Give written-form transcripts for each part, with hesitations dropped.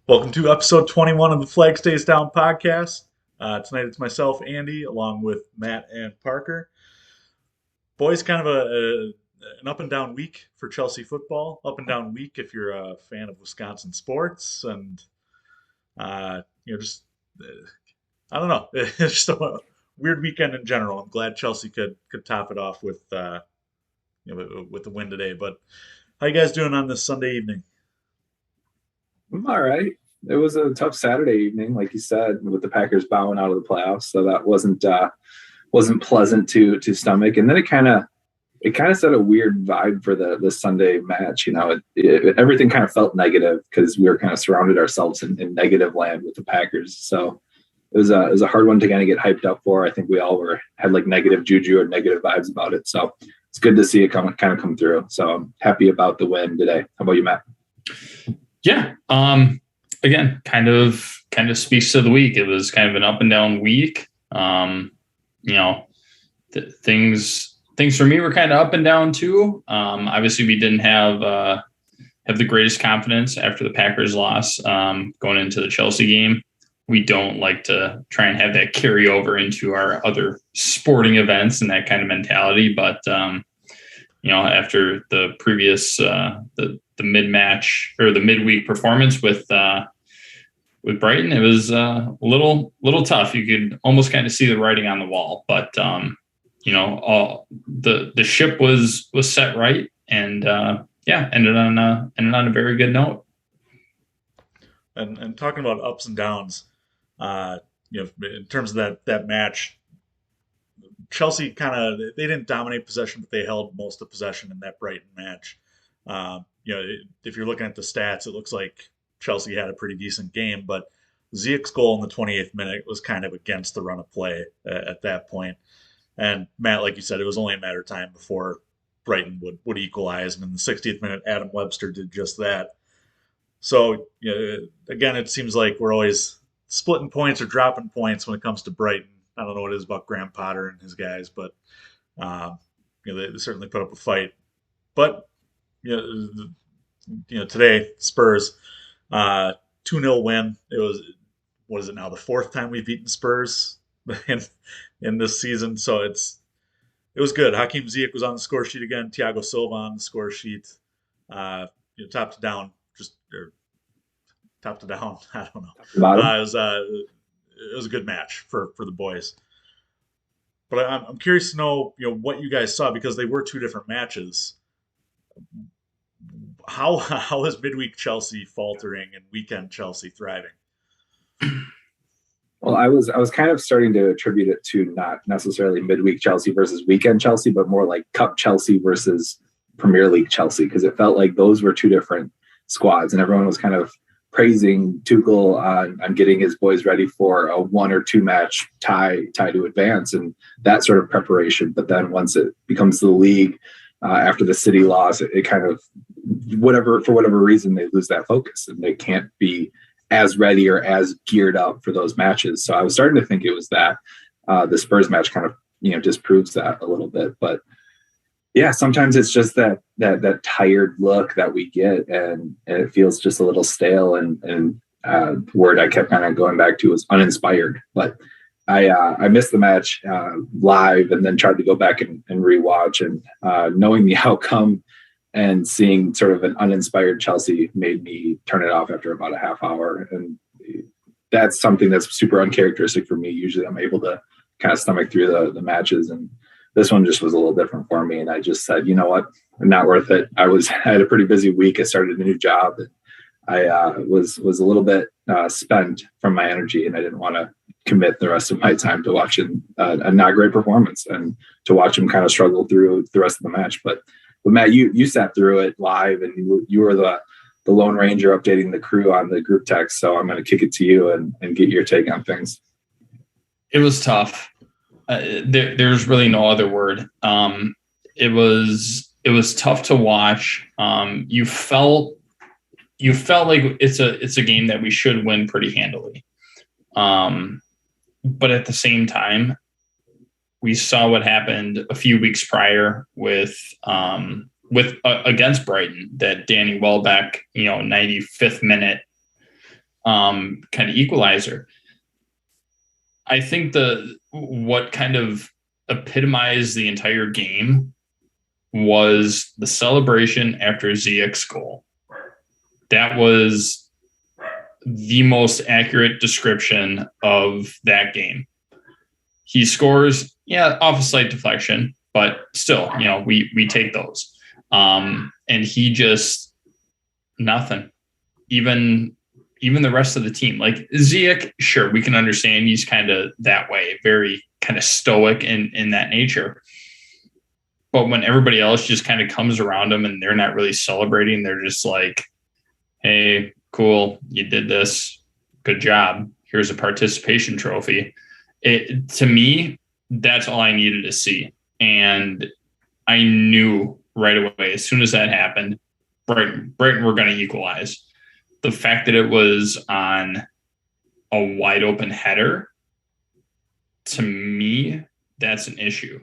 Welcome to episode 21 of the Flag Stays Down podcast. Tonight it's myself, Andy, along with Matt and Parker. Boys, kind of an up and down week for Chelsea football. Up and down week if you're a fan of Wisconsin sports, and just I don't know. It's just a weird weekend in general. I'm glad Chelsea could top it off with with the win today. But how you guys doing on this Sunday evening? I'm all right. It was a tough Saturday evening, like you said, with the Packers bowing out of the playoffs. So that wasn't pleasant to stomach. And then it kind of set a weird vibe for the Sunday match. Everything kind of felt negative because we were kind of surrounded ourselves in negative land with the Packers. So it was a hard one to kind of get hyped up for. I think we all had like negative juju or negative vibes about it. So it's good to see it come through. So I'm happy about the win today. How about you, Matt? Yeah. Again, kind of speaks to the week. It was kind of an up and down week. Things for me were kind of up and down too. Obviously we didn't have the greatest confidence after the Packers loss, going into the Chelsea game. We don't like to try and have that carry over into our other sporting events and that kind of mentality. But, after the previous, the mid-match or the midweek performance with Brighton, it was a little tough. You could almost kind of see the writing on the wall, but the ship was set right, and ended on a very good note. And talking about ups and downs, in terms of that match, Chelsea they didn't dominate possession, but they held most of possession in that Brighton match. If you're looking at the stats, it looks like Chelsea had a pretty decent game, but Ziyech's goal in the 28th minute was kind of against the run of play at that point. And Matt, like you said, it was only a matter of time before Brighton would equalize. And in the 60th minute, Adam Webster did just that. So, again, it seems like we're always splitting points or dropping points when it comes to Brighton. I don't know what it is about Graham Potter and his guys, but they certainly put up a fight. But today Spurs 2-0 win. It was, what is it now, the fourth time we've beaten Spurs in this season. So it was good. Hakim Ziyech was on the score sheet again. Thiago Silva on the score sheet. Top to down, top to down. I don't know. It was a good match for the boys. But I'm curious to know, what you guys saw, because they were two different matches. How is midweek Chelsea faltering and weekend Chelsea thriving? Well, I was kind of starting to attribute it to not necessarily midweek Chelsea versus weekend Chelsea, but more like Cup Chelsea versus Premier League Chelsea, because it felt like those were two different squads, and everyone was kind of praising Tuchel on getting his boys ready for a 1 or 2 match tie to advance and that sort of preparation. But then once it becomes the league, after the City loss, it kind of, for whatever reason, they lose that focus and they can't be as ready or as geared up for those matches. So I was starting to think it was that. The Spurs match kind of, disproves that a little bit. But yeah, sometimes it's just that tired look that we get, and it feels just a little stale. And the word I kept kind of going back to was uninspired. But I missed the match live, and then tried to go back and rewatch. And knowing the outcome and seeing sort of an uninspired Chelsea made me turn it off after about a half hour. And that's something that's super uncharacteristic for me. Usually I'm able to kind of stomach through the matches, and this one just was a little different for me. And I just said, you know what, not worth it. I had a pretty busy week. I started a new job, and I was a little bit spent from my energy, and I didn't want to commit the rest of my time to watching a not great performance and to watch him kind of struggle through the rest of the match. But Matt, you sat through it live, and you were the Lone Ranger updating the crew on the group text. So I'm going to kick it to you and get your take on things. It was tough. There's really no other word. It was tough to watch. You felt like it's a game that we should win pretty handily. But at the same time, we saw what happened a few weeks prior with against Brighton, that Danny Welbeck, 95th minute kind of equalizer. I think what kind of epitomized the entire game was the celebration after Ziyech's goal. That was the most accurate description of that game. He scores, off a slight deflection, but still, we take those. And he just nothing. Even the rest of the team, like Ziyech, sure, we can understand he's kind of that way, very kind of stoic in that nature. But when everybody else just kind of comes around him and they're not really celebrating, they're just like, hey, cool, you did this. Good job. Here's a participation trophy. To me, that's all I needed to see. And I knew right away, as soon as that happened, Brighton were going to equalize. The fact that it was on a wide open header, to me, that's an issue.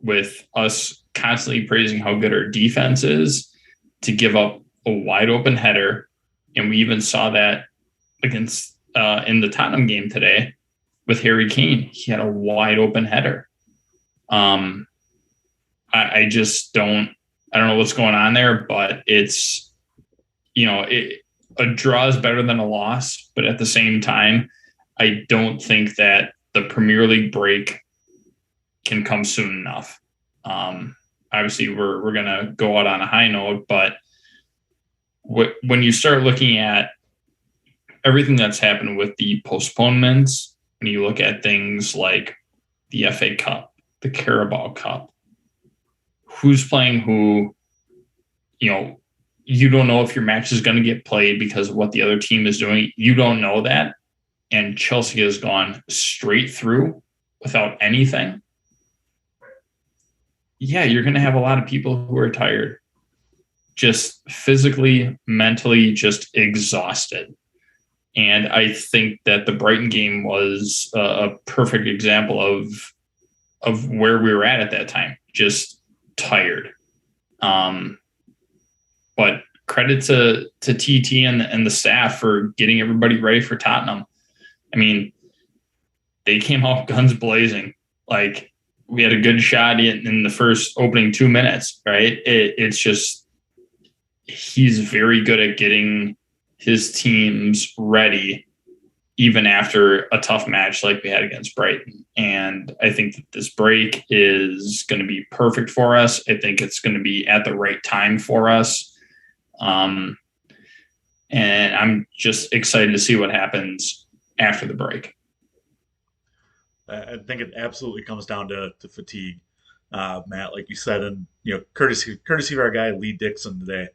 With us constantly praising how good our defense is, to give up a wide open header, and we even saw that against in the Tottenham game today with Harry Kane. He had a wide open header. I just don't know what's going on there, but it's, a draw is better than a loss, but at the same time, I don't think that the Premier League break can come soon enough. Obviously, we're going to go out on a high note, but when you start looking at everything that's happened with the postponements, when you look at things like the FA Cup, the Carabao Cup, who's playing who, you don't know if your match is going to get played because of what the other team is doing. You don't know that. And Chelsea has gone straight through without anything. Yeah, you're going to have a lot of people who are tired, just physically, mentally, just exhausted. And I think that the Brighton game was a perfect example of where we were at that time, just tired. But credit to TT and the staff for getting everybody ready for Tottenham. I mean, they came out guns blazing. Like, we had a good shot in the first opening 2 minutes, right? It's just, he's very good at getting his teams ready, even after a tough match like we had against Brighton. And I think that this break is going to be perfect for us. I think it's going to be at the right time for us. And I'm just excited to see what happens after the break. I think it absolutely comes down to fatigue, Matt, like you said, and courtesy of our guy Lee Dixon today.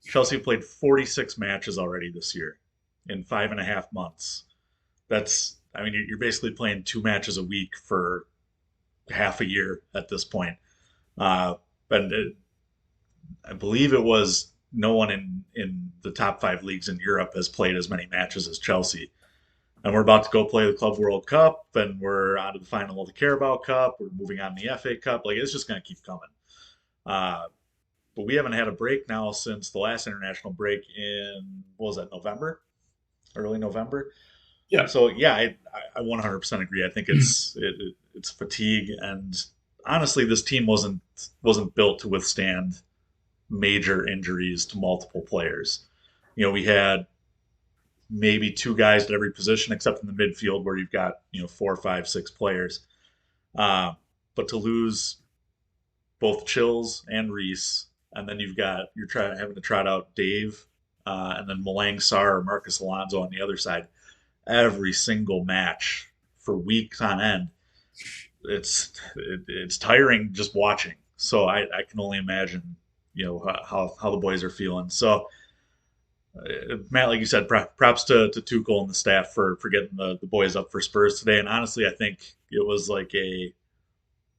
Chelsea played 46 matches already this year in 5.5 months. You're basically playing 2 matches a week for half a year at this point. I believe it was no one in the top 5 leagues in Europe has played as many matches as Chelsea. And we're about to go play the Club World Cup, and we're on to the final of the Carabao Cup. We're moving on to the FA Cup. Like, it's just going to keep coming. But we haven't had a break now since the last international break in, what was that, November? Early November? Yeah. So, yeah, I 100% agree. I think it's fatigue. And honestly, this team wasn't built to withstand major injuries to multiple players. We had maybe 2 guys at every position, except in the midfield where you've got 4, 5, 6 players. But to lose both Chills and Reese, and then you're having to trot out Dave, and then Malang Sarr or Marcus Alonso on the other side every single match for weeks on end. It's tiring just watching. So I can only imagine how the boys are feeling. So. Matt, like you said, props to Tuchel and the staff for getting the boys up for Spurs today. And honestly, I think it was like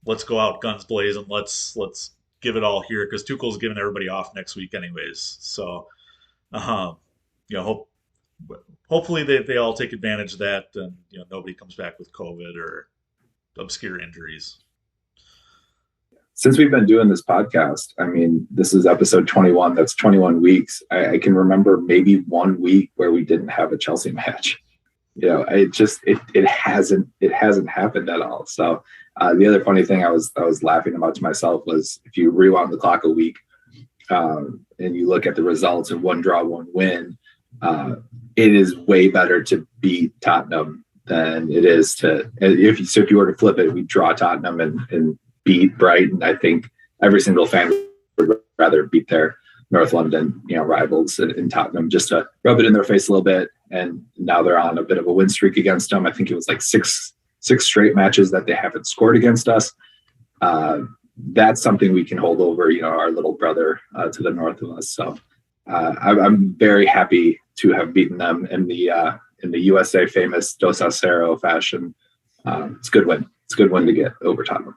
let's go out guns blazing. Let's give it all here, because Tuchel's giving everybody off next week anyways. So, hopefully they all take advantage of that, and nobody comes back with COVID or obscure injuries. since we've been doing this podcast, I mean, this is episode 21. That's 21 weeks. I can remember maybe 1 week where we didn't have a Chelsea match. It hasn't happened at all. So the other funny thing I was laughing about to myself was if you rewound the clock a week and you look at the results of 1 draw, 1 win, it is way better to beat Tottenham than it is to if you were to flip it, we draw Tottenham and beat Brighton. I think every single fan would rather beat their North London, rivals in Tottenham just to rub it in their face a little bit. And now they're on a bit of a win streak against them. I think it was like six straight matches that they haven't scored against us. That's something we can hold over, our little brother to the north of us. So I'm very happy to have beaten them in the USA famous Dos a Cero fashion. It's a good win. It's a good win to get over Tottenham.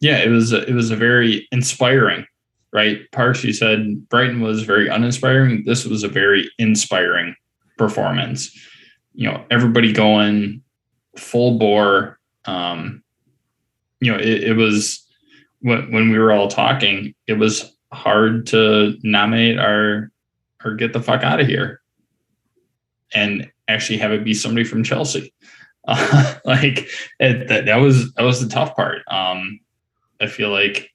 Yeah, it was a very inspiring, right? Parks, you said Brighton was very uninspiring. This was a very inspiring performance. Everybody going full bore. It was when we were all talking, it was hard to nominate our get the fuck out of here and actually have it be somebody from Chelsea. That was the tough part. I feel like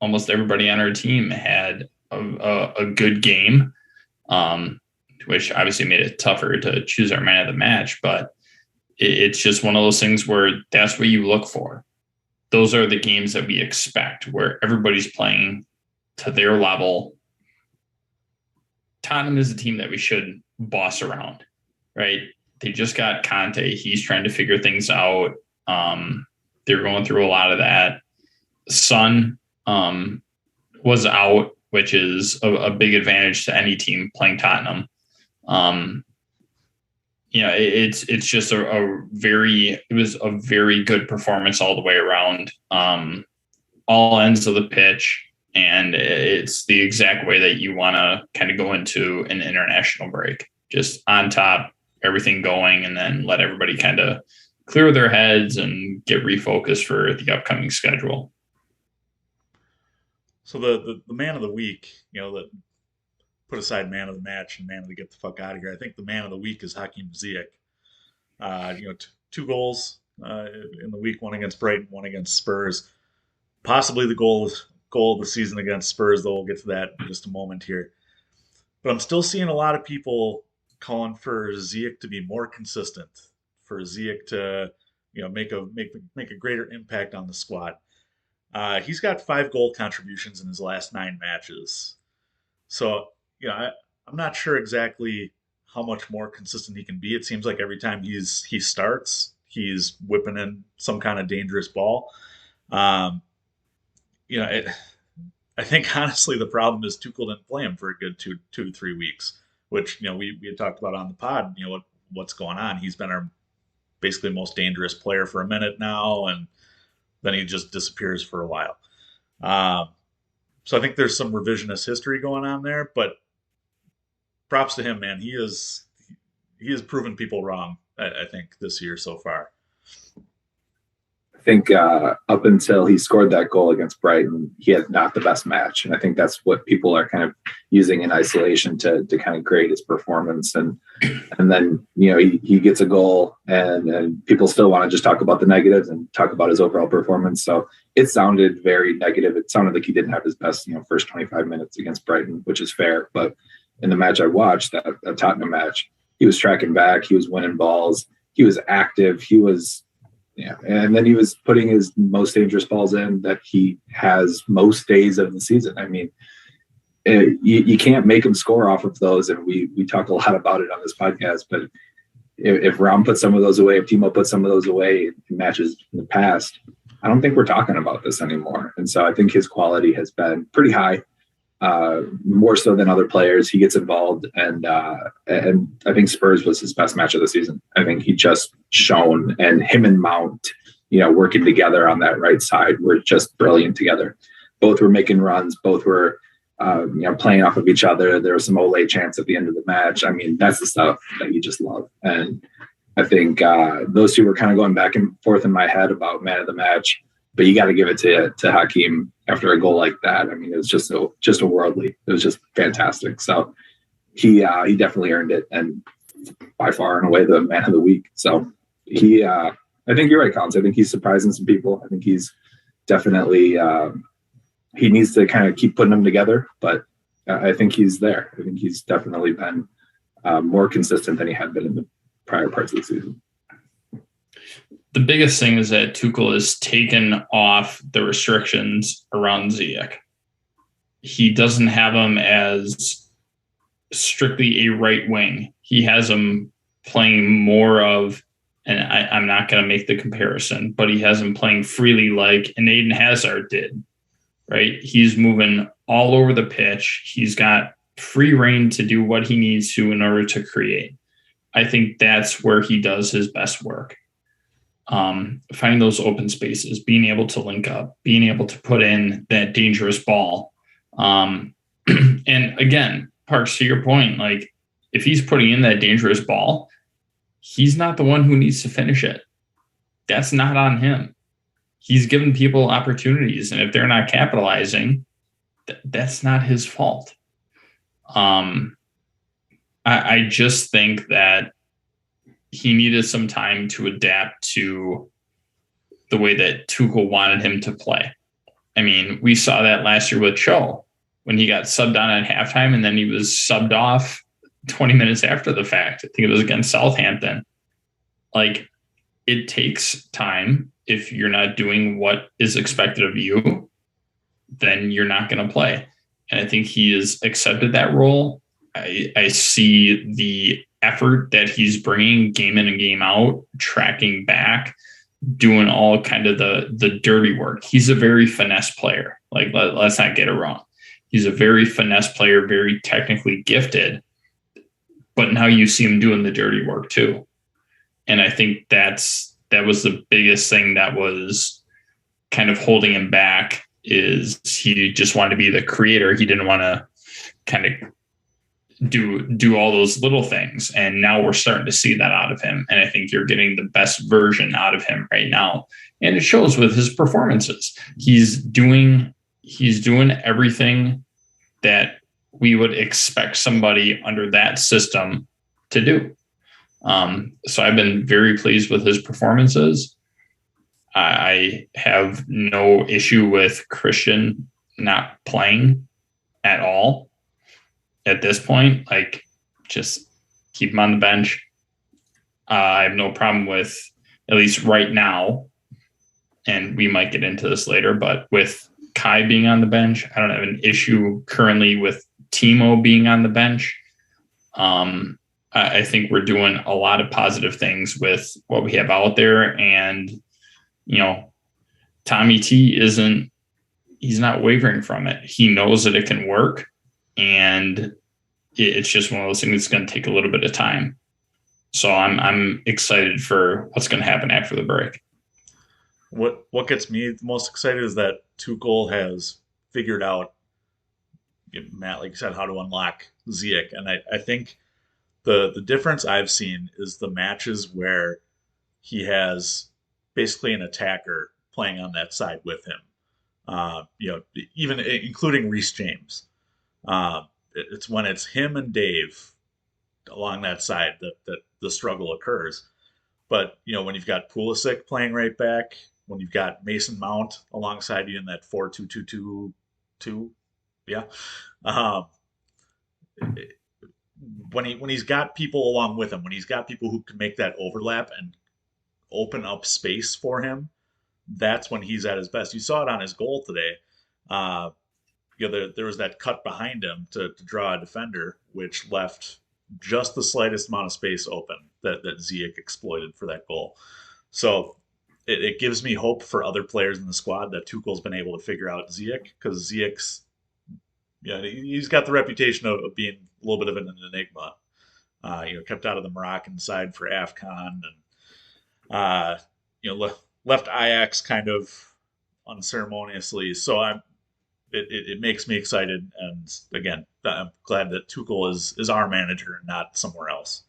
almost everybody on our team had a good game, which obviously made it tougher to choose our man of the match. But it's just one of those things where that's what you look for. Those are the games that we expect, where everybody's playing to their level. Tottenham is a team that we should boss around, right? They just got Conte. He's trying to figure things out. They're going through a lot of that. Son was out, which is a big advantage to any team playing Tottenham. It's just it was a very good performance all the way around, all ends of the pitch. And it's the exact way that you want to kind of go into an international break, just on top, everything going, and then let everybody kind of clear their heads and get refocused for the upcoming schedule. So the man of the week, put aside man of the match and man of the get the fuck out of here. I think the man of the week is Hakim Ziyech. 2 goals in the week, 1 against Brighton, 1 against Spurs. Possibly the goal of the season against Spurs, though we'll get to that in just a moment here. But I'm still seeing a lot of people calling for Ziyech to be more consistent, for Ziyech to make a greater impact on the squad. He's got 5 goal contributions in his last 9 matches. So, I'm not sure exactly how much more consistent he can be. It seems like every time he starts, he's whipping in some kind of dangerous ball. I think honestly the problem is Tuchel didn't play him for a good 2 to 3 weeks, which we had talked about on the pod. What's going on? He's been our basically most dangerous player for a minute now, and then he just disappears for a while. So I think there's some revisionist history going on there, but props to him, man. He has proven people wrong, I think, this year so far. I think up until he scored that goal against Brighton, he had not the best match. And I think that's what people are kind of using in isolation to kind of grade his performance. And then, he gets a goal and people still want to just talk about the negatives and talk about his overall performance. So it sounded very negative. It sounded like he didn't have his best, first 25 minutes against Brighton, which is fair. But in the match I watched, that Tottenham match, he was tracking back. He was winning balls. He was active. And then he was putting his most dangerous balls in that he has most days of the season. I mean, you can't make him score off of those. And we talk a lot about it on this podcast, but if Ram puts some of those away, if Timo puts some of those away in matches in the past, I don't think we're talking about this anymore. And so I think his quality has been pretty high, more so than other players. He gets involved, and I think Spurs was his best match of the season. I think he just shone, and him and Mount, working together on that right side were just brilliant together. Both were making runs. Both were, playing off of each other. There was some Ole chants at the end of the match. I mean, that's the stuff that you just love. And I think those two were kind of going back and forth in my head about man of the match, but you got to give it to Hakim after a goal like that. I mean, it was just a worldly. It was just fantastic. So he definitely earned it, and by far and away the man of the week. So I think you're right, Collins. I think he's surprising some people. I think he's definitely he needs to kind of keep putting them together, but I think he's there. I think he's definitely been more consistent than he had been in the prior parts of the season. The biggest thing is that Tuchel has taken off the restrictions around Ziyech. He doesn't have him as strictly a right wing. He has him playing more of, and I'm not going to make the comparison, but he has him playing freely like an Eden Hazard did, right? He's moving all over the pitch. He's got free reign to do what he needs to in order to create. I think that's where he does his best work. Finding those open spaces, being able to link up, being able to put in that dangerous ball. And again, Parks, to your point, like if he's putting in that dangerous ball, he's not the one who needs to finish it. That's not on him. He's given people opportunities, and if they're not capitalizing, that's not his fault. I just think that he needed some time to adapt to the way that Tuchel wanted him to play. I mean, we saw that last year with Cho when he got subbed on at halftime and then he was subbed off 20 minutes after the fact. I think it was against Southampton. Like, it takes time. If you're not doing what is expected of you, then you're not going to play. And I think he has accepted that role. I see the effort that he's bringing game in and game out, tracking back, doing all kind of the dirty work. He's a very finesse player. Like, let's not get it wrong. He's a very finesse player, very technically gifted, but now you see him doing the dirty work too. And I think that was the biggest thing that was kind of holding him back, is he just wanted to be the creator. He didn't want to kind of do all those little things. And now we're starting to see that out of him. And I think you're getting the best version out of him right now. And it shows with his performances. He's doing everything that we would expect somebody under that system to do. So I've been very pleased with his performances. I have no issue with Christian not playing at all at this point. Like, just keep him on the bench. I have no problem with, at least right now, and we might get into this later, but with Kai being on the bench, I don't have an issue currently with Timo being on the bench. I think we're doing a lot of positive things with what we have out there. And, you know, Tommy T he's not wavering from it. He knows that it can work. And it's just one of those things that's going to take a little bit of time. So I'm excited for what's going to happen after the break. What gets me the most excited is that Tuchel has figured out, Matt, like you said, how to unlock Ziyech. And I think the difference I've seen is the matches where he has basically an attacker playing on that side with him. Even including Reece James. It's when it's him and Dave along that side that the struggle occurs. But, when you've got Pulisic playing right back, when you've got Mason Mount alongside you in that 4-2-2-2, yeah. When he's got people along with him, when he's got people who can make that overlap and open up space for him, that's when he's at his best. You saw it on his goal today. There was that cut behind him to draw a defender, which left just the slightest amount of space open that Ziyech exploited for that goal. So it gives me hope for other players in the squad that Tuchel's been able to figure out Ziyech, because Ziyech's, he's got the reputation of being a little bit of an enigma. Kept out of the Moroccan side for AFCON, and left Ajax kind of unceremoniously. So it makes me excited, and again, I'm glad that Tuchel is our manager and not somewhere else.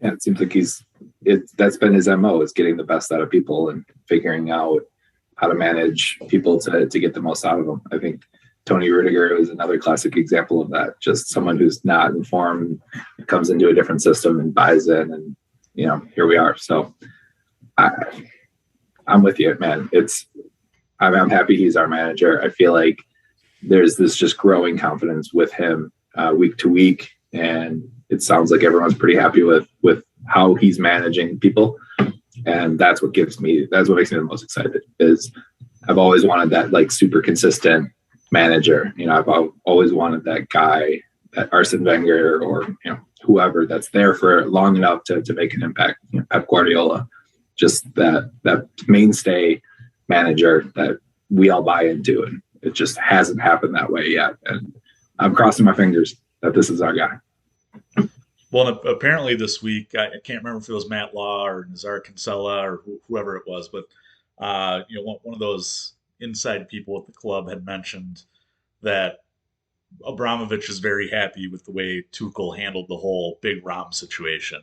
Yeah, it seems like that's been his MO, is getting the best out of people and figuring out how to manage people to get the most out of them. I think Tony Rudiger is another classic example of that. Just someone who's not informed, comes into a different system and buys in, and here we are. So I'm with you, man. I'm happy he's our manager. I feel like there's this just growing confidence with him week to week, and it sounds like everyone's pretty happy with how he's managing people, and that's what makes me the most excited. Is I've always wanted that like super consistent manager. I've always wanted that guy, that Arsene Wenger or whoever that's there for long enough to make an impact. Pep Guardiola, just that mainstay manager that we all buy into, and it just hasn't happened that way yet. And I'm crossing my fingers that this is our guy. Well, apparently this week, I can't remember if it was Matt Law or Nazar Kinsella or whoever it was, but one of those inside people at the club had mentioned that Abramovich is very happy with the way Tuchel handled the whole Big Rom situation.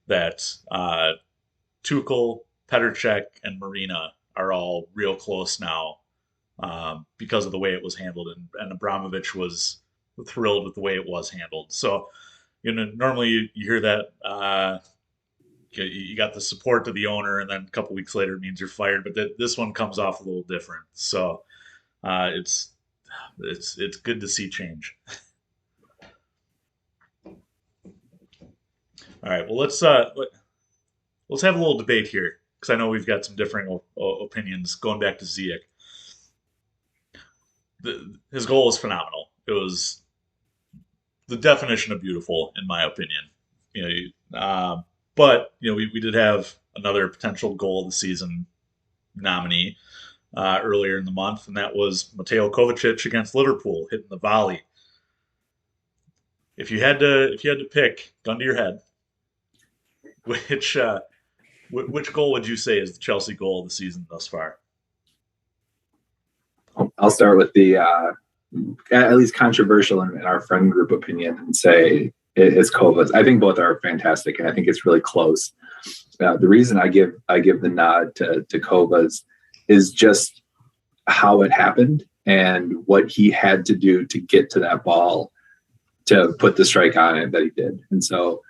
That Tuchel, Petr Cech, and Marina are all real close now because of the way it was handled, and Abramovich was thrilled with the way it was handled. So, normally you hear that you got the support of the owner, and then a couple weeks later it means you're fired. But this one comes off a little different. So it's good to see change. All right, well let's have a little debate here, because I know we've got some differing opinions. Going back to Ziyech, his goal was phenomenal. It was the definition of beautiful, in my opinion. But we did have another potential goal of the season nominee earlier in the month, and that was Mateo Kovacic against Liverpool, hitting the volley. If you had to pick, gun to your head, which goal would you say is the Chelsea goal of the season thus far? I'll start with the at least controversial in our friend group opinion, and say it's Kova's. I think both are fantastic, and I think it's really close. The reason I give the nod to Kova's is just how it happened and what he had to do to get to that ball to put the strike on it that he did. And so,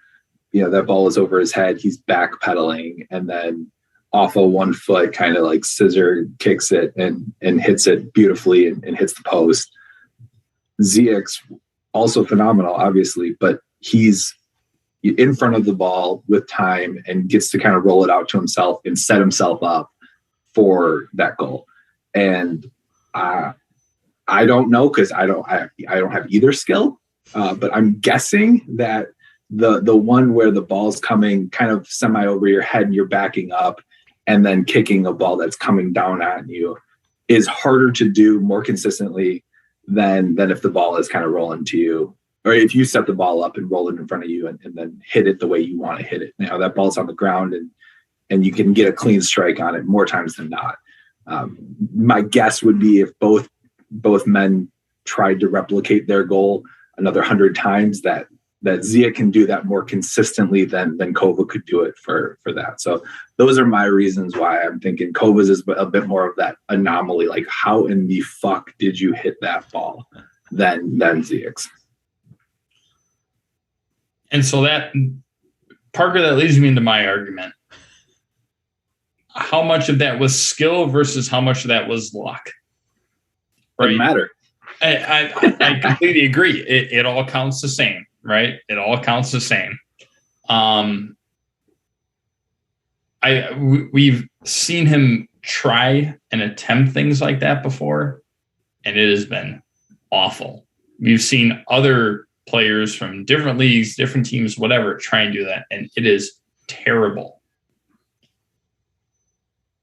that ball is over his head. He's backpedaling, and then off of 1 foot, kind of like scissor kicks it and hits it beautifully and hits the post. Ziyech's also phenomenal, obviously, but he's in front of the ball with time and gets to kind of roll it out to himself and set himself up for that goal. And I don't know, because I don't have either skill, but I'm guessing that the one where the ball's coming kind of semi over your head and you're backing up and then kicking a ball that's coming down on you is harder to do more consistently than if the ball is kind of rolling to you, or if you set the ball up and roll it in front of you and then hit it the way you want to hit it. That ball's on the ground and you can get a clean strike on it more times than not. My guess would be if both men tried to replicate their goal another 100 times, that Ziyech can do that more consistently than Kova could do it for that. So those are my reasons why I'm thinking Kova's is a bit more of that anomaly, like how in the fuck did you hit that ball than Ziyech's. And so that, Parker, that leads me into my argument. How much of that was skill versus how much of that was luck? Right? Doesn't matter. I completely agree. It all counts the same, right? It all counts the same. We've seen him try and attempt things like that before, and it has been awful. We've seen other players from different leagues, different teams, whatever, try and do that, and it is terrible.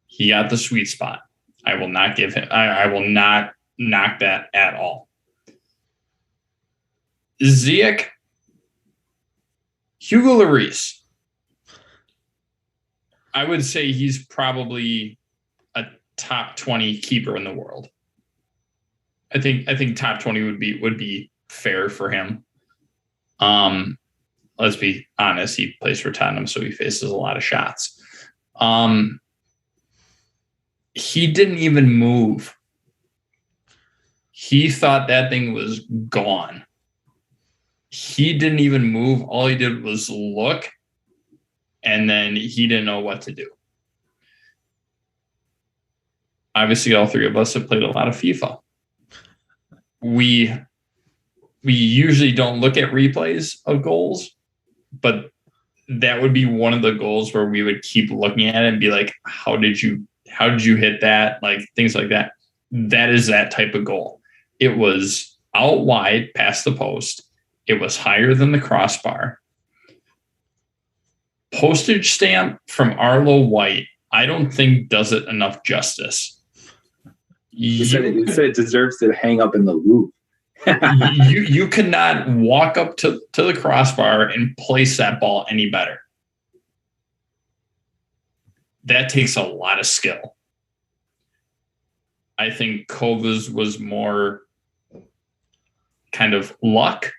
He got the sweet spot. I will not give him. I will not knock that at all. Ziyech, Hugo Lloris. I would say he's probably a top 20 keeper in the world. I think top 20 would be fair for him. let's be honest, he plays for Tottenham, so he faces a lot of shots. He didn't even move. He thought that thing was gone. He didn't even move. All he did was look, and then he didn't know what to do. Obviously, all three of us have played a lot of FIFA. We usually don't look at replays of goals, but that would be one of the goals where we would keep looking at it and be like, how did you hit that? Like things like that. That is that type of goal. It was out wide past the post. It was higher than the crossbar. Postage stamp from Arlo White, I don't think does it enough justice. You said it deserves to hang up in the Louvre. you cannot walk up to the crossbar and place that ball any better. That takes a lot of skill. I think Kova's was more kind of luck.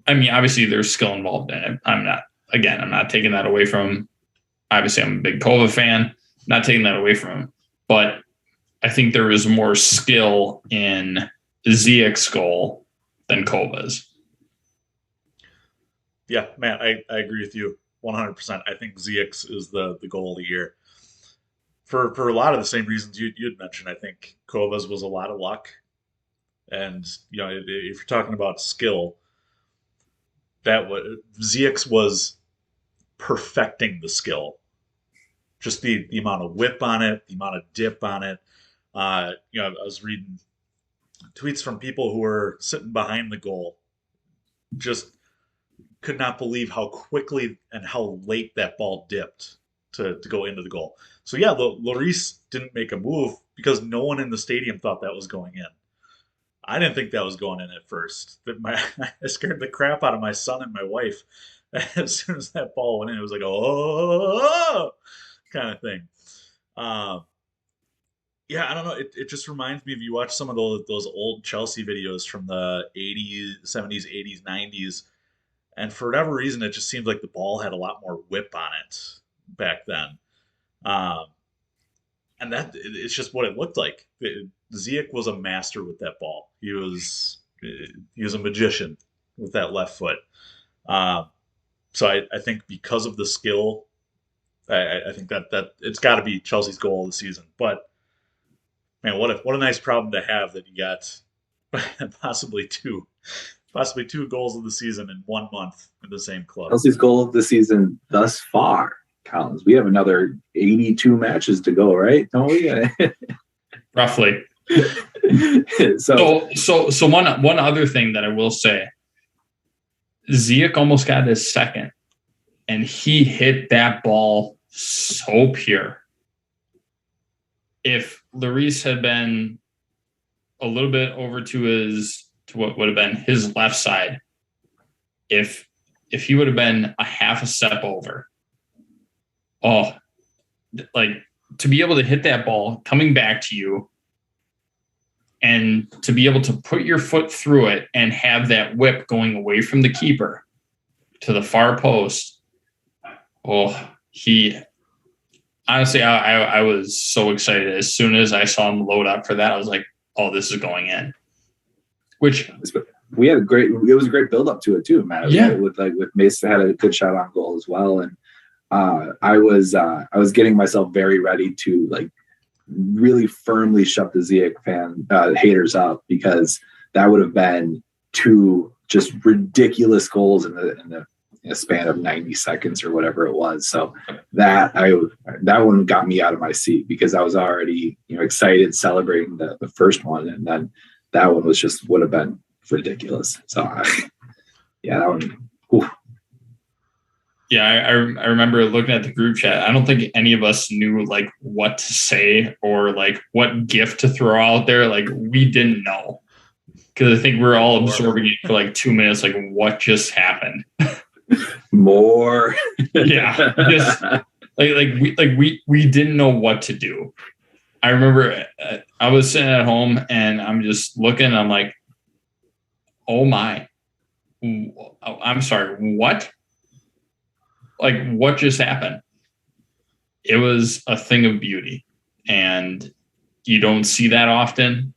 I mean, obviously there's skill involved in it. I'm not taking that away from him. Obviously, I'm a big Kova fan. I'm not taking that away from him. But I think there is more skill in Ziyech's goal than Kova's. Yeah, man, I agree with you 100%. I think Ziyech is the goal of the year. For a lot of the same reasons you'd mentioned. I think Kova's was a lot of luck. And, if you're talking about skill, Ziyech was perfecting the skill. Just the amount of whip on it, the amount of dip on it. I was reading tweets from people who were sitting behind the goal, just could not believe how quickly and how late that ball dipped to go into the goal. So yeah, Lloris didn't make a move because no one in the stadium thought that was going in. I didn't think that was going in at first. I scared the crap out of my son and my wife as soon as that ball went in. It was like, oh, kind of thing. Yeah, I don't know. It just reminds me of, you watch some of those old Chelsea videos from the 80s, 70s, 80s, 90s, and for whatever reason, it just seemed like the ball had a lot more whip on it back then. And it's just what it looked like. Ziyech was a master with that ball. He was a magician with that left foot. So I think because of the skill, I think that it's got to be Chelsea's goal of the season. But man, what a nice problem to have that you got possibly two goals of the season in 1 month in the same club. Chelsea's goal of the season thus far, Collins. We have another 82 matches to go, right? Don't we? Roughly. So one other thing that I will say, Ziyech almost got his second, and he hit that ball so pure. If Lloris had been a little bit over to what would have been his left side, if he would have been a half a step over, like to be able to hit that ball coming back to you and to be able to put your foot through it and have that whip going away from the keeper to the far post. Honestly, I was so excited. As soon as I saw him load up for that, I was like, oh, this is going in. Which we had it was a great build up to it too, Matt. Yeah. With Mason had a good shot on goal as well. And I was getting myself very ready to really firmly shut the Ziyech haters up, because that would have been two just ridiculous goals in the span of 90 seconds or whatever it was. So that one got me out of my seat, because I was already excited celebrating the first one, and then that one would have been ridiculous. So that one. Whew. Yeah, I remember looking at the group chat. I don't think any of us knew what to say or what gift to throw out there. We didn't know, because I think we're all absorbing it for 2 minutes. What just happened? More. Yeah, just we didn't know what to do. I remember I was sitting at home and I'm just looking. I'm like, oh my, I'm sorry, what? Like, what just happened? It was a thing of beauty, and you don't see that often.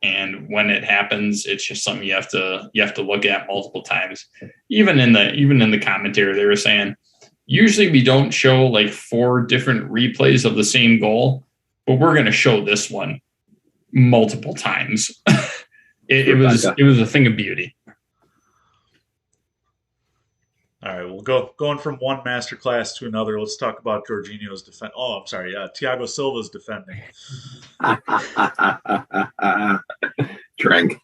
And when it happens, it's just something you have to look at multiple times. Even in the commentary, they were saying usually we don't show like 4 different replays of the same goal, but we're going to show this one multiple times. it was a thing of beauty. All right, we'll going from one masterclass to another. Let's talk about Jorginho's defense. Oh, I'm sorry. Thiago Silva's defending. Drink.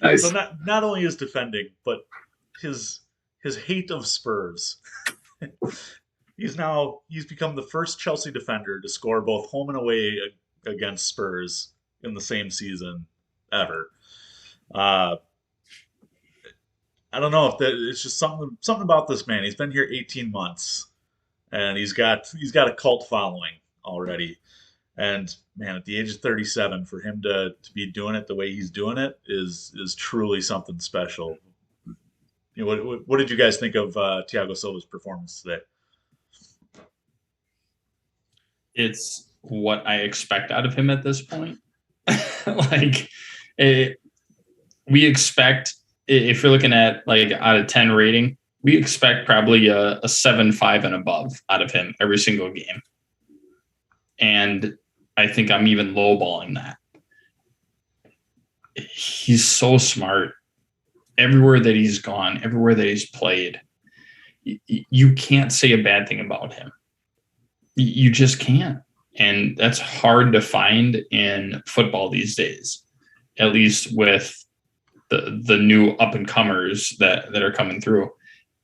Nice. So not only his defending, but his hate of Spurs. He's become the first Chelsea defender to score both home and away against Spurs in the same season ever. I don't know if it's just something about this man. He's been here 18 months, and he's got a cult following already. And man, at the age of 37, for him to be doing it the way he's doing it is truly something special. You know, what did you guys think of Thiago Silva's performance today? It's what I expect out of him at this point. We expect, if you're looking at like out of 10 rating, we expect probably a 7.5 and above out of him every single game. And I think I'm even lowballing that. He's so smart. Everywhere that he's gone, everywhere that he's played, you can't say a bad thing about him. You just can't. And that's hard to find in football these days, at least with the new up and comers that are coming through.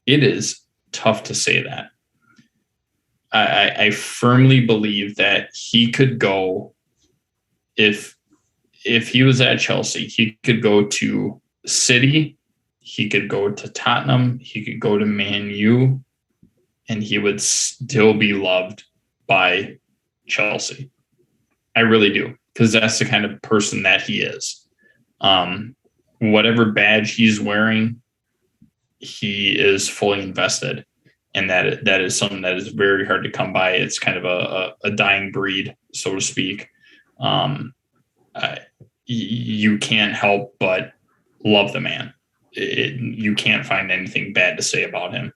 It is tough to say that. I firmly believe that he could go, if he was at Chelsea, he could go to City, he could go to Tottenham, he could go to Man U, and he would still be loved by Chelsea. I really do, because that's the kind of person that he is. Whatever badge he's wearing, he is fully invested. And that is something that is very hard to come by. It's kind of a dying breed, so to speak. You can't help but love the man. You can't find anything bad to say about him.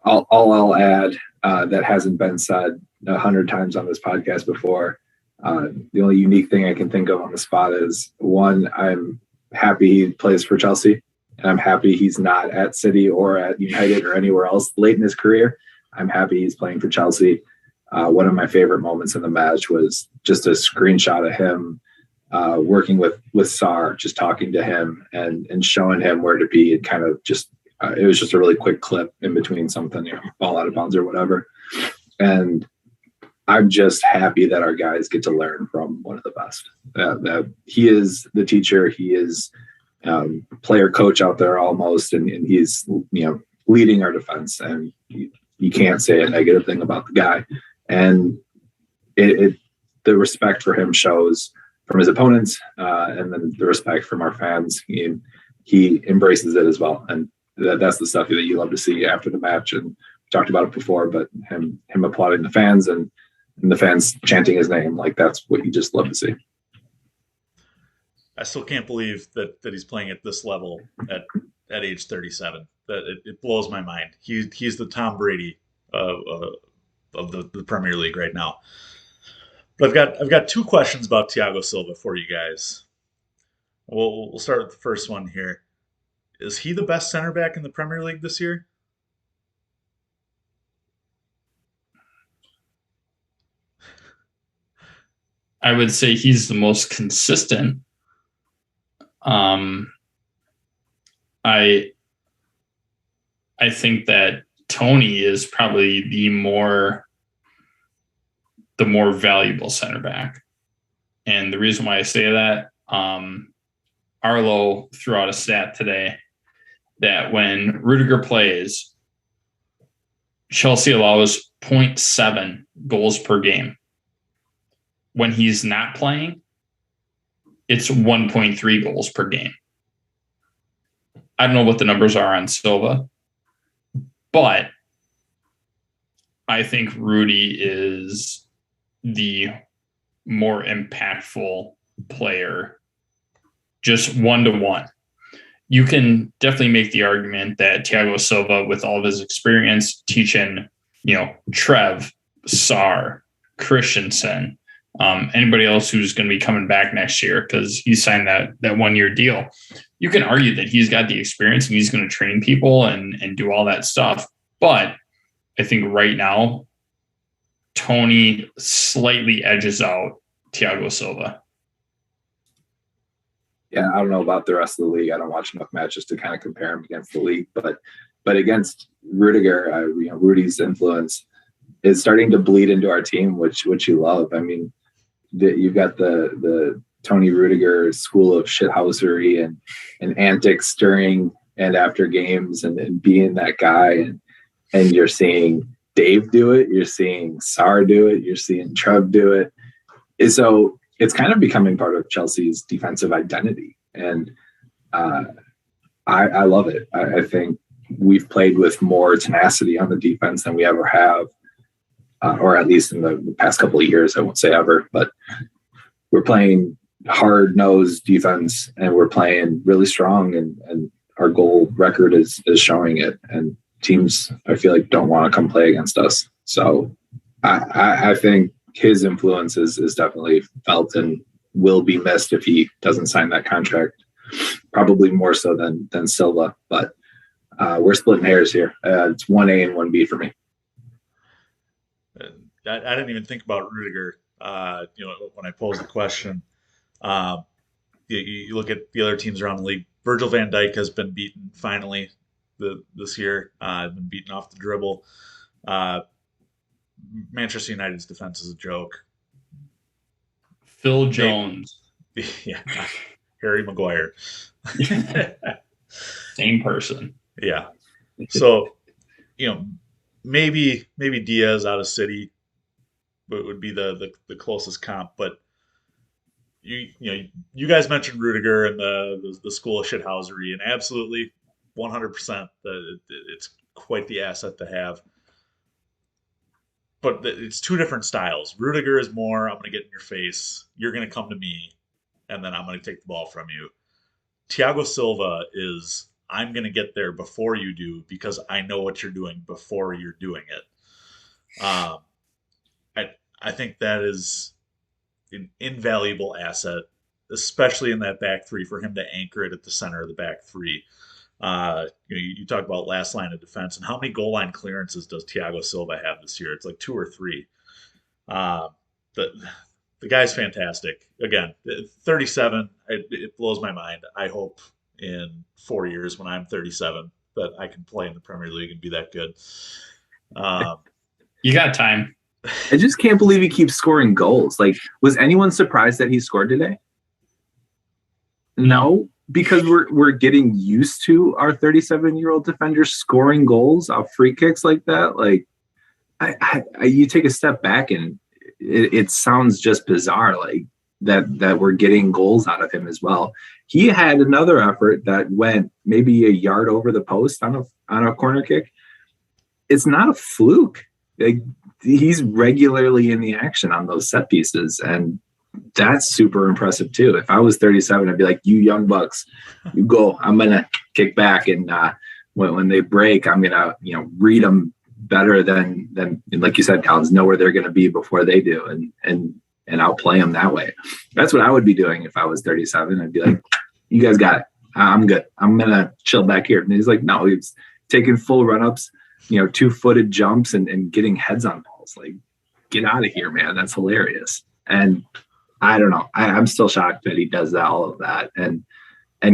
All I'll add that hasn't been said 100 times on this podcast before. The only unique thing I can think of on the spot is, one, I'm happy he plays for Chelsea. And I'm happy he's not at City or at United or anywhere else late in his career. I'm happy he's playing for Chelsea. One of my favorite moments in the match was just a screenshot of him working with Sarr, just talking to him and showing him where to be, and kind of just it was just a really quick clip in between something, ball out of bounds or whatever. And I'm just happy that our guys get to learn from one of the best. That he is the teacher. He is player coach out there almost, and he's leading our defense, and you can't say a negative thing about the guy. And the respect for him shows from his opponents, and then the respect from our fans. He embraces it as well, and that's the stuff that you love to see after the match. And we talked about it before, but him applauding the fans and the fans chanting his name, like that's what you just love to see. I still can't believe that he's playing at this level at age 37. That it blows my mind. He's the Tom Brady of the Premier League right now. But I've got 2 questions about Thiago Silva for you guys. We'll start with the first one here. Is he the best center back in the Premier League this year? I would say he's the most consistent. I think that Tony is probably the more valuable center back. And the reason why I say that, Arlo threw out a stat today that when Rudiger plays, Chelsea allows 0.7 goals per game. when he's not playing, it's 1.3 goals per game. I don't know what the numbers are on Silva, but I think Rudy is the more impactful player, just 1-to-1. You can definitely make the argument that Thiago Silva, with all of his experience teaching, Trev, Sarr, Christensen, anybody else who's going to be coming back next year because he signed that 1-year deal. You can argue that he's got the experience and he's going to train people and do all that stuff. But I think right now, Tony slightly edges out Thiago Silva. Yeah, I don't know about the rest of the league. I don't watch enough matches to kind of compare him against the league, but against Rudiger, Rudy's influence is starting to bleed into our team, which you love. I mean, you've got the Tony Rudiger school of shithousery and antics during and after games and being that guy. And you're seeing Dave do it. You're seeing Sarr do it. You're seeing Trev do it. And so it's kind of becoming part of Chelsea's defensive identity. And I love it. I think we've played with more tenacity on the defense than we ever have, or at least in the past couple of years. I won't say ever, but we're playing hard-nosed defense, and we're playing really strong, and our goal record is showing it. And teams, I feel like, don't want to come play against us. So I think his influence is definitely felt and will be missed if he doesn't sign that contract, probably more so than Silva. But we're splitting hairs here. It's 1A and 1B for me. I didn't even think about Rudiger, when I posed the question. You look at the other teams around the league. Virgil van Dijk has been beaten finally this year. Been beaten off the dribble. Manchester United's defense is a joke. Phil Jones. Yeah. Harry Maguire. Same person. Yeah. So, maybe Diaz out of City would be the closest comp, but you guys mentioned Rudiger and the school of shithousery, and absolutely 100% that it's quite the asset to have. But it's two different styles. Rudiger is more, I'm going to get in your face, you're going to come to me, and then I'm going to take the ball from you. Thiago Silva is, I'm going to get there before you do because I know what you're doing before you're doing it. I think that is an invaluable asset, especially in that back three, for him to anchor it at the center of the back three. You talk about last line of defense, and how many goal line clearances does Thiago Silva have this year? It's like 2 or 3. The guy's fantastic. Again, 37, it blows my mind. I hope in 4 years when I'm 37 that I can play in the Premier League and be that good. You got time. I just can't believe he keeps scoring goals. Like, was anyone surprised that he scored today? No, because we're getting used to our 37-year-old defender scoring goals off free kicks like that. Like, you take a step back and it sounds just bizarre, like that we're getting goals out of him as well. He had another effort that went maybe a yard over the post on a corner kick. It's not a fluke. Like, he's regularly in the action on those set pieces, and that's super impressive too. If I was 37, I'd be like, you young bucks, you go. I'm gonna kick back, and when they break, I'm gonna read them better than like you said, Collins, know where they're gonna be before they do, and outplay them that way. That's what I would be doing if I was 37. I'd be like, you guys got it. I'm good. I'm gonna chill back here. And he's like, no, he's taking full run-ups, 2-footed jumps and getting heads on balls. Like, get out of here, man. That's hilarious. And I don't know. I'm still shocked that he does all of that and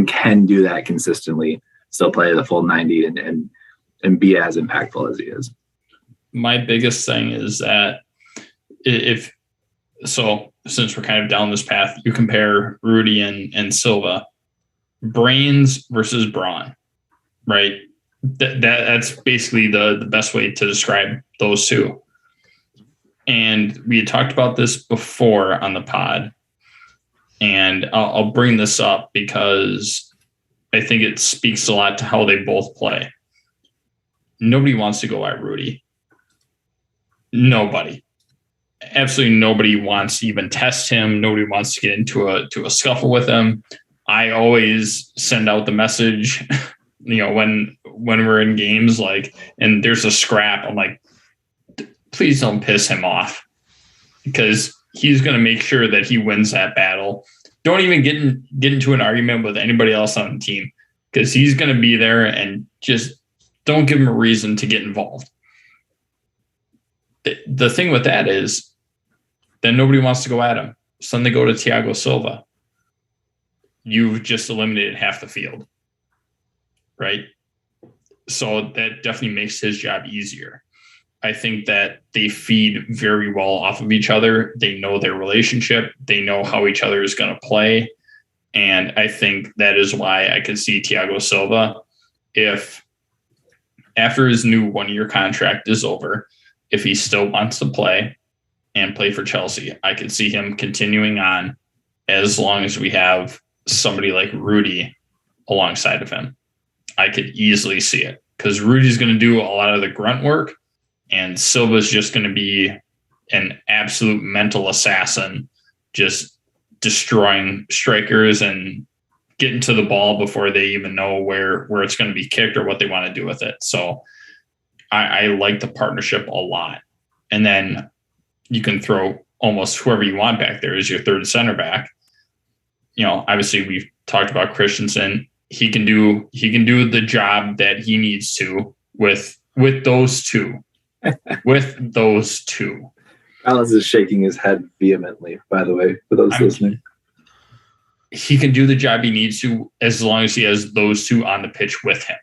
can do that consistently, still play the full 90 and be as impactful as he is. My biggest thing is that since we're kind of down this path, you compare Rudy and Silva, brains versus brawn, right? That's basically the best way to describe those two. And we had talked about this before on the pod. And I'll bring this up because I think it speaks a lot to how they both play. Nobody wants to go at Rudy. Nobody. Absolutely nobody wants to even test him. Nobody wants to get into a scuffle with him. I always send out the message, when we're in games, and there's a scrap, I'm like, please don't piss him off, because he's going to make sure that he wins that battle. Don't even get into an argument with anybody else on the team, because he's going to be there, and just don't give him a reason to get involved. The thing with that is then nobody wants to go at him. So then they go to Thiago Silva. You've just eliminated half the field, right? So that definitely makes his job easier. I think that they feed very well off of each other. They know their relationship. They know how each other is going to play. And I think that is why I could see Thiago Silva, if after his new 1-year contract is over, if he still wants to play and play for Chelsea, I could see him continuing on as long as we have somebody like Rudy alongside of him. I could easily see it, because Rudy's going to do a lot of the grunt work, and Silva's just going to be an absolute mental assassin, just destroying strikers and getting to the ball before they even know where it's going to be kicked or what they want to do with it. So I like the partnership a lot. And then you can throw almost whoever you want back there as your third center back. Obviously we've talked about Christensen. He can do the job that he needs to with those two. With those two. Alice is shaking his head vehemently, by the way, for those listening. He can do the job he needs to as long as he has those two on the pitch with him.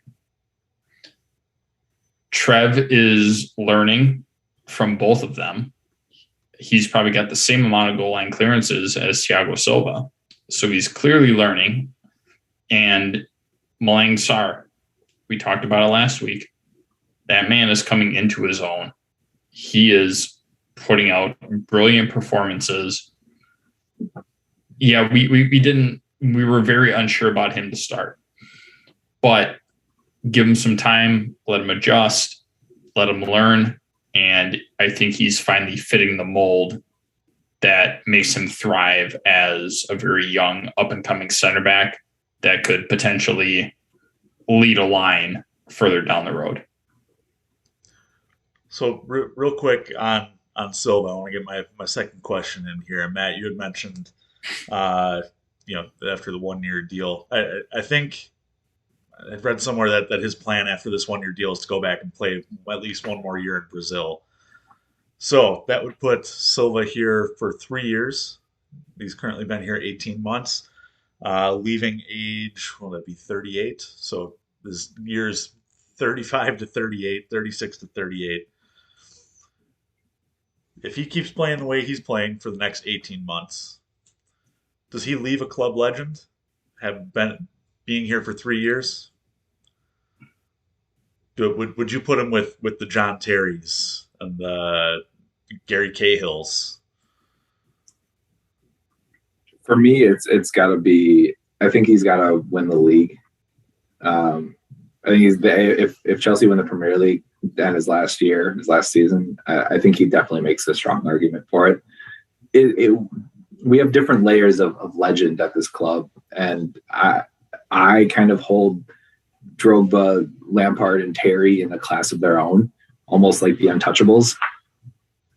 Trev is learning from both of them. He's probably got the same amount of goal line clearances as Thiago Silva. So he's clearly learning. And Malang Sarr, we talked about it last week. That man is coming into his own. He is putting out brilliant performances. Yeah, we were very unsure about him to start. But give him some time, let him adjust, let him learn. And I think he's finally fitting the mold that makes him thrive as a very young, up-and-coming center back that could potentially lead a line further down the road. So real quick on Silva, I want to get my second question in here. Matt, you had mentioned, after the 1-year deal, I think I've read somewhere that his plan after this 1-year deal is to go back and play at least one more year in Brazil. So that would put Silva here for 3 years. He's currently been here 18 months, leaving age, will that be 38? So this year's 35 to 38, 36 to 38. If he keeps playing the way he's playing for the next 18 months, does he leave a club legend? Have been being here for 3 years? Would you put him with the John Terrys and the Gary Cahills? For me, it's got to be. I think he's got to win the league. I think if Chelsea win the Premier League and his last season, I think he definitely makes a strong argument for it. We have different layers of legend at this club, and I kind of hold Drogba, Lampard, and Terry in a class of their own, almost like the untouchables.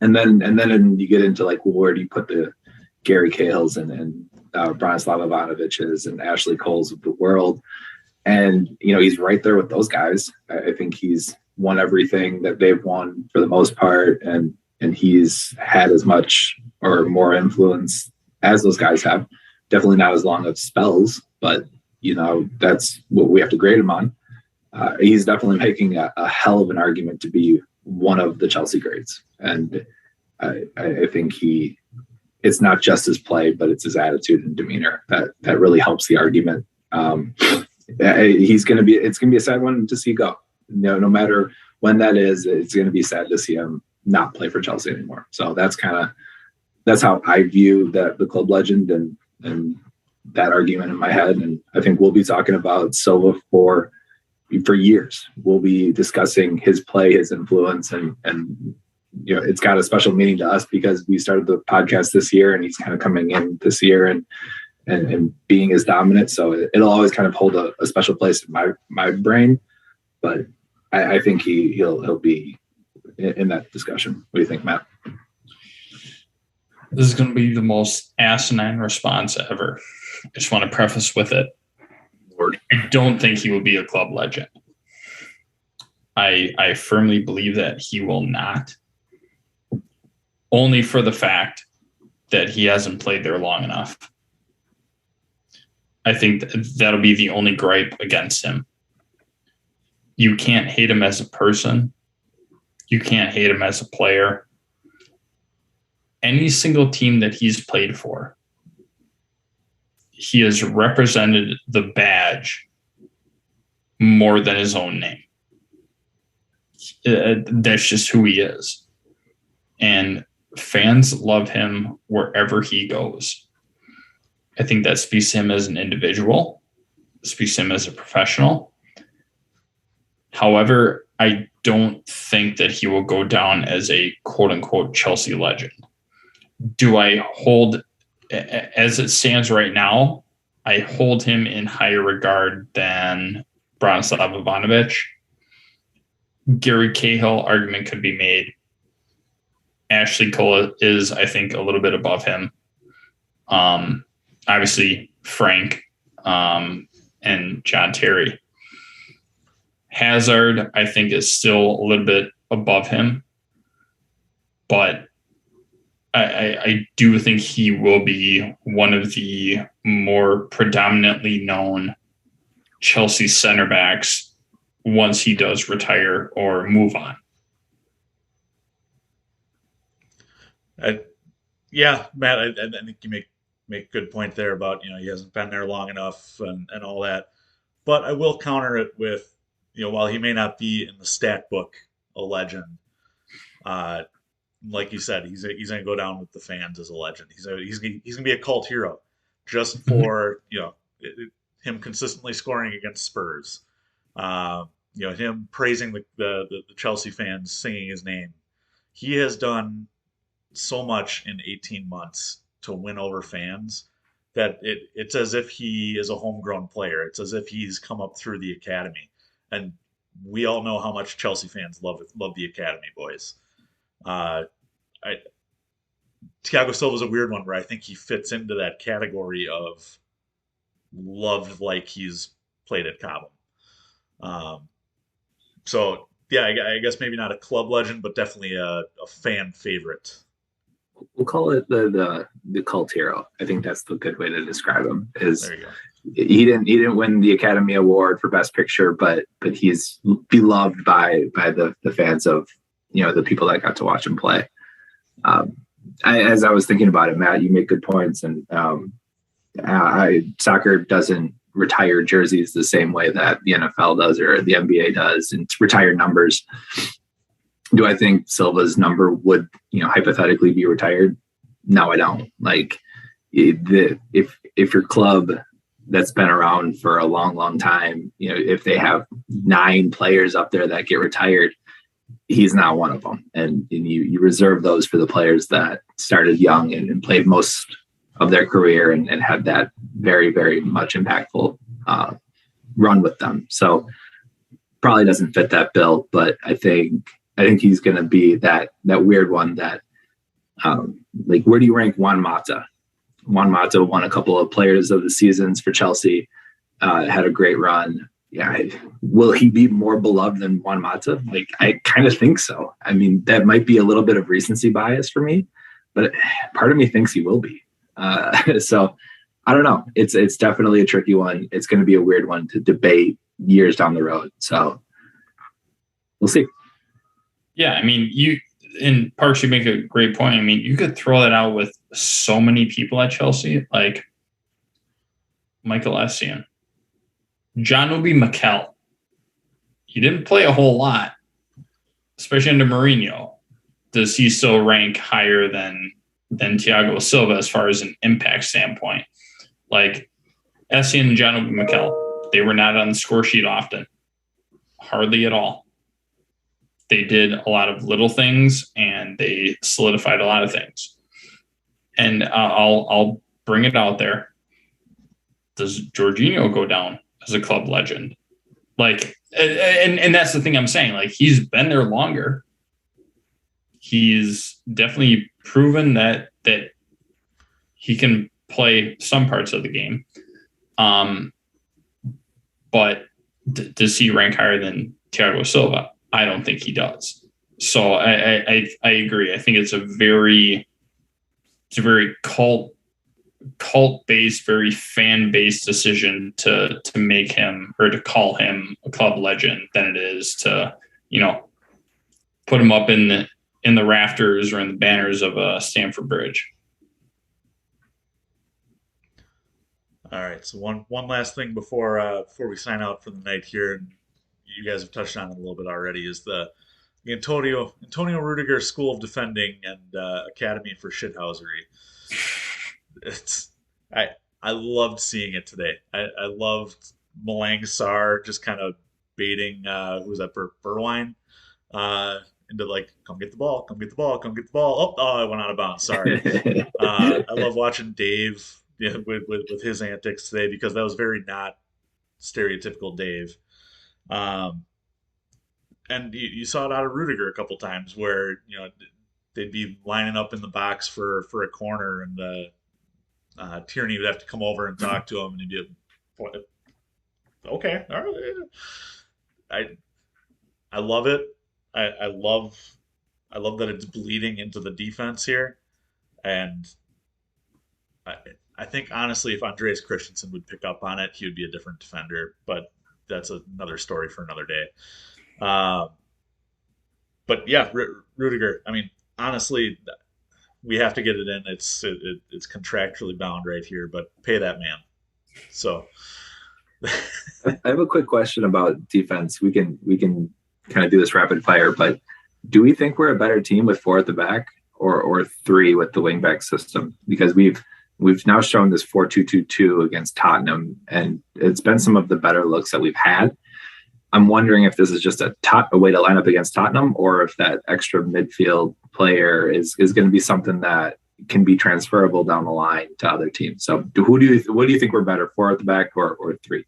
And then you get into where do you put the Gary Cahills and Branislav Ivanoviches and Ashley Coles of the world? And he's right there with those guys. I think he's won everything that they've won for the most part, and he's had as much or more influence as those guys have. Definitely not as long of spells, but that's what we have to grade him on. He's definitely making a hell of an argument to be one of the Chelsea greats. And I think it's not just his play, but it's his attitude and demeanor that really helps the argument. It's going to be a sad one to see go. No matter when that is, it's going to be sad to see him not play for Chelsea anymore. So that's how I view the club legend and that argument in my head. And I think we'll be talking about Silva for years. We'll be discussing his play, his influence, and it's got a special meaning to us because we started the podcast this year and he's kind of coming in this year and being as dominant. So it'll always kind of hold a special place in my brain. But I think he'll be in that discussion. What do you think, Matt? This is going to be the most asinine response ever. I just want to preface with it. Lord. I don't think he will be a club legend. I firmly believe that he will not. Only for the fact that he hasn't played there long enough. I think that'll be the only gripe against him. You can't hate him as a person. You can't hate him as a player. Any single team that he's played for, he has represented the badge more than his own name. That's just who he is. And fans love him wherever he goes. I think that speaks to him as an individual, speaks to him as a professional. However, I don't think that he will go down as a quote-unquote Chelsea legend. Do I hold, as it stands right now, I hold him in higher regard than Branislav Ivanovic. Gary Cahill argument could be made. Ashley Cole is, I think, a little bit above him. Obviously, Frank and John Terry. Hazard, I think, is still a little bit above him. But I do think he will be one of the more predominantly known Chelsea center backs once he does retire or move on. Yeah, Matt, I think you make a good point there about, he hasn't been there long enough and all that. But I will counter it with, while he may not be in the stat book a legend, like you said, he's going to go down with the fans as a legend. He's going to be a cult hero just for, him consistently scoring against Spurs. Him praising the Chelsea fans, singing his name. He has done so much in 18 months to win over fans that it's as if he is a homegrown player. It's as if he's come up through the academy. And we all know how much Chelsea fans love the academy, boys. Thiago Silva is a weird one where I think he fits into that category of loved like he's played at Cobham. So, yeah, I guess maybe not a club legend, but definitely a fan favorite. We'll call it the cult hero. I think that's the good way to describe him. There you go. He didn't win the Academy Award for Best Picture, but he's beloved by the fans of the people that got to watch him play. As I was thinking about it, Matt, you make good points, and soccer doesn't retire jerseys the same way that the NFL does or the NBA does, and retire numbers. Do I think Silva's number would, hypothetically be retired? No, I don't. Like, if your club that's been around for a long, long time, if they have 9 players up there that get retired, he's not one of them. And you reserve those for the players that started young and played most of their career and had that very, very much impactful run with them. So probably doesn't fit that bill, but I think he's going to be that weird one that, where do you rank Juan Mata? Juan Mata won a couple of players of the seasons for Chelsea, had a great run. Yeah. Will he be more beloved than Juan Mata? I kind of think so. I mean, that might be a little bit of recency bias for me, but part of me thinks he will be. So I don't know. It's definitely a tricky one. It's going to be a weird one to debate years down the road. So we'll see. Yeah, I mean, in Parks, you make a great point. I mean, you could throw that out with so many people at Chelsea, like Michael Essien, John Obi Mikel. He didn't play a whole lot, especially under Mourinho. does he still rank higher than Thiago Silva as far as an impact standpoint? Like Essien and John Obi Mikel, they were not on the score sheet often, hardly at all. They did a lot of little things and they solidified a lot of things. And I'll bring it out there. Does Jorginho go down as a club legend? Like, and that's the thing I'm saying. Like, he's been there longer. He's definitely proven that he can play some parts of the game. But does he rank higher than Thiago Silva? I don't think he does. So I agree. I think it's a very cult-based, very fan-based decision to make him or to call him a club legend than it is to, put him up in the rafters or in the banners of Stamford Bridge. All right. So one last thing before we sign out for the night here, and you guys have touched on it a little bit already, is the Antonio Rudiger School of Defending and Academy for Shithousery. I loved seeing it today. I loved Malang Sarr just kind of baiting who was that, Bergwijn, into like, come get the ball, come get the ball, come get the ball. Oh, I went out of bounds. Sorry. I love watching Dave with his antics today, because that was very not stereotypical Dave. And you saw it out of Rudiger a couple times where they'd be lining up in the box for a corner, and Tierney would have to come over and talk to him, and he'd be okay, all right. I love it. I love that it's bleeding into the defense here, and I think honestly, if Andreas Christensen would pick up on it, he would be a different defender. But that's another story for another day. But yeah, Rudiger. I mean, honestly, we have to get it in. It's contractually bound right here, but pay that man. So I have a quick question about defense. We can kind of do this rapid fire, but do we think we're a better team with 4 at the back or 3 with the wing back system? Because we've now shown this 4-2-2-2 against Tottenham, and it's been some of the better looks that we've had. I'm wondering if this is just a way to line up against Tottenham, or if that extra midfield player is going to be something that can be transferable down the line to other teams. So what do you think we're better, 4 at the back or 3?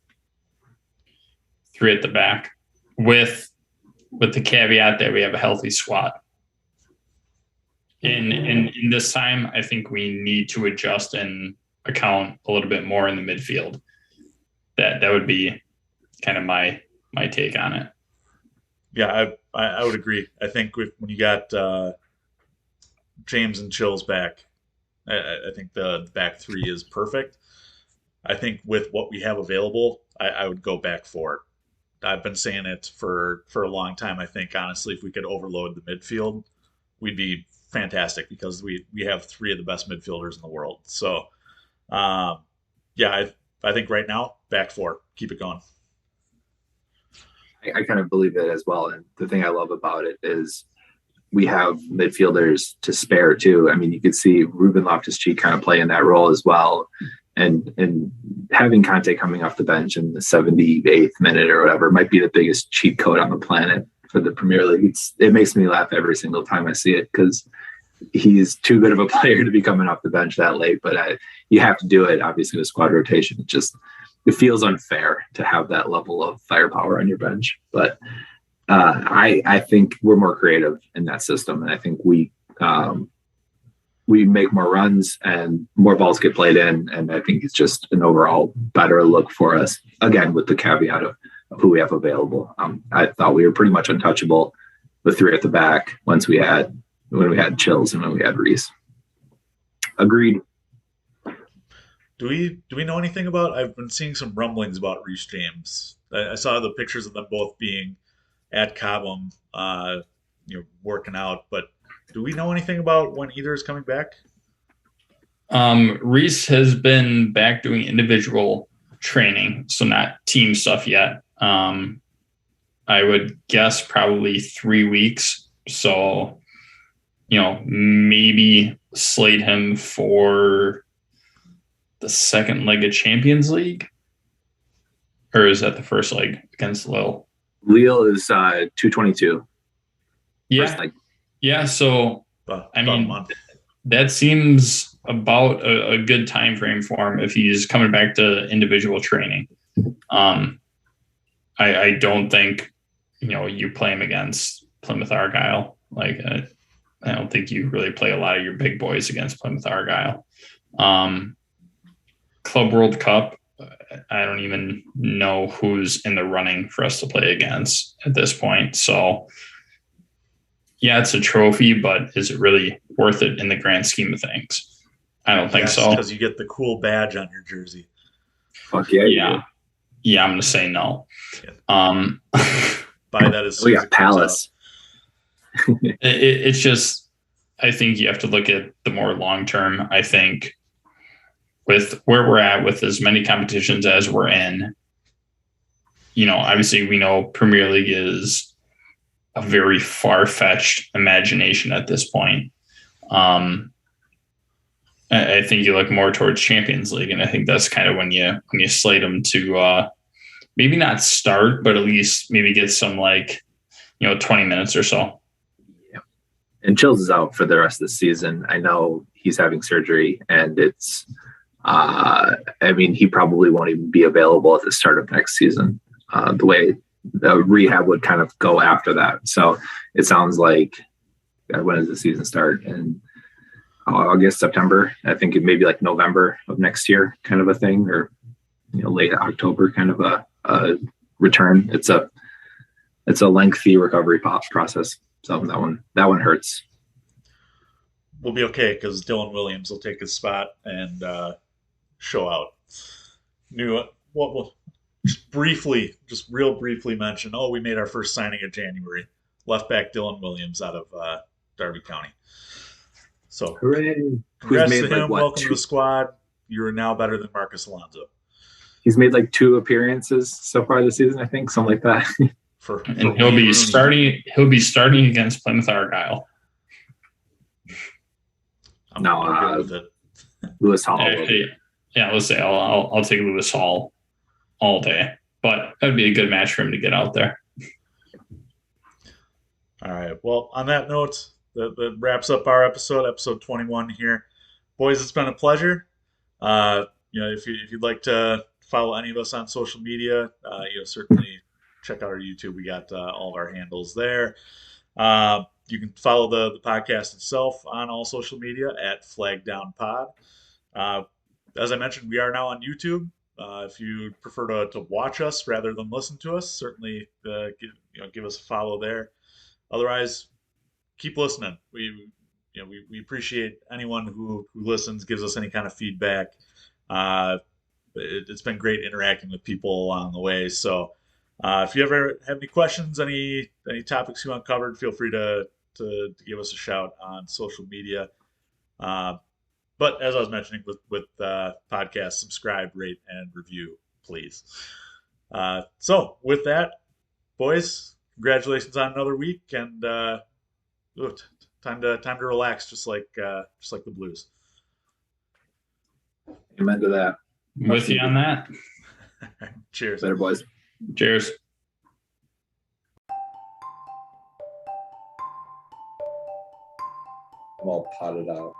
3 at the back, with the caveat that we have a healthy squad. In this time, I think we need to adjust and account a little bit more in the midfield. That would be kind of my take on it. Yeah, I would agree. I think when you got James and Chills back, I think the back 3 is perfect. I think with what we have available, I would go back 4. I've been saying it for a long time. I think, honestly, if we could overload the midfield, we'd be fantastic, because we have 3 of the best midfielders in the world. So, yeah, I think right now, back 4. Keep it going. I kind of believe it as well. And the thing I love about it is we have midfielders to spare too. I mean, you could see Ruben Loftus-Cheek kind of play in that role as well. And having Conte coming off the bench in the 78th minute or whatever might be the biggest cheat code on the planet for the Premier League. It makes me laugh every single time I see it, because he's too good of a player to be coming off the bench that late. But you have to do it, obviously, with squad rotation. It feels unfair to have that level of firepower on your bench. But I think we're more creative in that system, and I think we make more runs and more balls get played in, and I think it's just an overall better look for us, again with the caveat of who we have available. I thought we were pretty much untouchable with 3 at the back when we had Chills and when we had Reece. Agreed. Do we know anything about? I've been seeing some rumblings about Reece James. I saw the pictures of them both being at Cobham, working out. But do we know anything about when either is coming back? Reece has been back doing individual training, so not team stuff yet. I would guess probably 3 weeks. So maybe slate him for the second leg of Champions League, or is that the first leg against Lille? Lille is 222. Yeah, yeah. So I mean, that seems about a good time frame for him if he's coming back to individual training. I don't think you play him against Plymouth Argyle. Like I don't think you really play a lot of your big boys against Plymouth Argyle. Club World Cup, I don't even know who's in the running for us to play against at this point. So, yeah, it's a trophy, but is it really worth it in the grand scheme of things? I don't think so. Because you get the cool badge on your jersey. Fuck yeah. Yeah, I'm going to say no. Yeah. Buy that as we got Palace. It's just, I think you have to look at the more long term. I think with where we're at with as many competitions as we're in, obviously we know Premier League is a very far-fetched imagination at this point. I think you look more towards Champions League, and I think that's kind of when you slate them to maybe not start, but at least maybe get some 20 minutes or so. Yeah. And Chills is out for the rest of the season. I know he's having surgery, and it's he probably won't even be available at the start of next season. The way the rehab would kind of go after that. So it sounds like, when does the season start? In August, September. I think it may be like November of next year, kind of a thing, or late October, kind of a return. It's a lengthy recovery process. So that one hurts. We'll be okay because Dylan Williams will take his spot and show out. We'll just real briefly mention. We made our first signing of January. Left back Dylan Williams out of Derby County. So, hooray! Congrats to him. Welcome to the squad. You are now better than Marcus Alonso. He's made 2 appearances so far this season, I think, something like that. And he'll be starting. He'll be starting against Plymouth Argyle. I'm good with it. Lewis Hall. Yeah, let's say I'll take Lewis Hall all day, but that'd be a good match for him to get out there. All right. Well, on that note, that wraps up our episode 21 here. Boys, it's been a pleasure. If you'd like to follow any of us on social media, certainly check out our YouTube. We got all of our handles there. You can follow the podcast itself on all social media at FlagDownPod. As I mentioned, we are now on YouTube. If you prefer to watch us rather than listen to us, certainly give us a follow there. Otherwise, keep listening. We appreciate anyone who listens, gives us any kind of feedback. It's been great interacting with people along the way. So if you ever have any questions, any topics you want covered, feel free to give us a shout on social media. But as I was mentioning with podcasts, subscribe, rate, and review, please. So with that, boys, congratulations on another week, and time to relax, just like the Blues. Amen to that. With you on that. Cheers. Later, boys. Cheers. I'm all potted out.